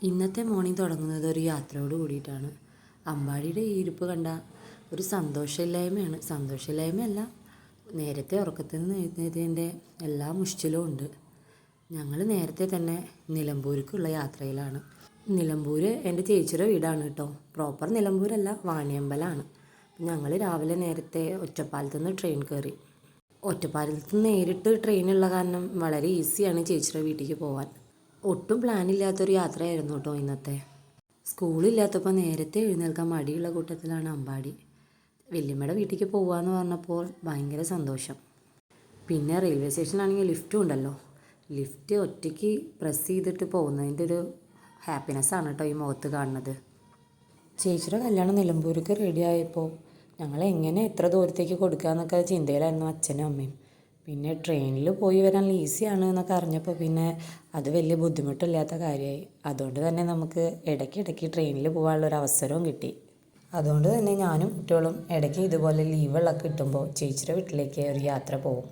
ഇന്നത്തെ മോർണിംഗ് തുടങ്ങുന്നത് ഒരു യാത്രയോട് കൂടിയിട്ടാണ്. അമ്പാടിയുടെ ഈ ഇരിപ്പ് കണ്ട ഒരു സന്തോഷമില്ലായ്മയാണ്. സന്തോഷമില്ലായ്മയല്ല, നേരത്തെ ഉറക്കത്തിൽ നിന്ന് എഴുന്നേറ്റതിൻ്റെ എല്ലാ മുഷ്ടിലും ഉണ്ട്. ഞങ്ങൾ നേരത്തെ തന്നെ നിലമ്പൂർക്കുള്ള യാത്രയിലാണ്. നിലമ്പൂർ എൻ്റെ ചേച്ചിയുടെ വീടാണ് കേട്ടോ. പ്രോപ്പർ നിലമ്പൂരല്ല, വാണിയമ്പലമാണ്. ഞങ്ങൾ രാവിലെ നേരത്തെ ഒറ്റപ്പാലത്തു നിന്ന് ട്രെയിൻ കയറി. ഒറ്റപ്പാലത്ത് നിന്ന് നേരിട്ട് ട്രെയിനുള്ള കാരണം വളരെ ഈസിയാണ് ചേച്ചിയുടെ വീട്ടിലേക്ക് പോകാൻ. ഒട്ടും പ്ലാനില്ലാത്തൊരു യാത്രയായിരുന്നു കേട്ടോ ഇന്നത്തെ. സ്കൂളില്ലാത്തപ്പോൾ നേരത്തെ എഴുന്നേൽക്കാൻ മടിയുള്ള കൂട്ടത്തിലാണ് അമ്പാടി. വല്യമ്മയുടെ വീട്ടിലേക്ക് പോകാമെന്ന് പറഞ്ഞപ്പോൾ ഭയങ്കര സന്തോഷം. പിന്നെ റെയിൽവേ സ്റ്റേഷനാണെങ്കിൽ ലിഫ്റ്റും ഉണ്ടല്ലോ. ലിഫ്റ്റ് ഒറ്റയ്ക്ക് പ്രസ് ചെയ്തിട്ട് പോകുന്നതിൻ്റെ ഒരു ഹാപ്പിനെസ്സാണ് കേട്ടോ ഈ മുഖത്ത് കാണുന്നത്. ചേച്ചിയുടെ കല്യാണം നിലമ്പൂർക്ക് റെഡി ആയപ്പോൾ ഞങ്ങൾ എങ്ങനെ എത്ര ദൂരത്തേക്ക് കൊടുക്കാമെന്നൊക്കെ ചിന്തയിലായിരുന്നു അച്ഛനും അമ്മയും. പിന്നെ ട്രെയിനിൽ പോയി വരാൻ ഈസിയാണ് എന്നൊക്കെ അറിഞ്ഞപ്പോൾ പിന്നെ അത് വലിയ ബുദ്ധിമുട്ടില്ലാത്ത കാര്യമായി. അതുകൊണ്ട് തന്നെ നമുക്ക് ഇടയ്ക്കിടയ്ക്ക് ട്രെയിനിൽ പോകാനുള്ളൊരു അവസരവും കിട്ടി. അതുകൊണ്ട് തന്നെ ഞാനും കുട്ടികളും ഇടയ്ക്ക് ഇതുപോലെ ലീവുകളൊക്കെ കിട്ടുമ്പോൾ ചേച്ചിയുടെ വീട്ടിലേക്ക് ഒരു യാത്ര പോകും.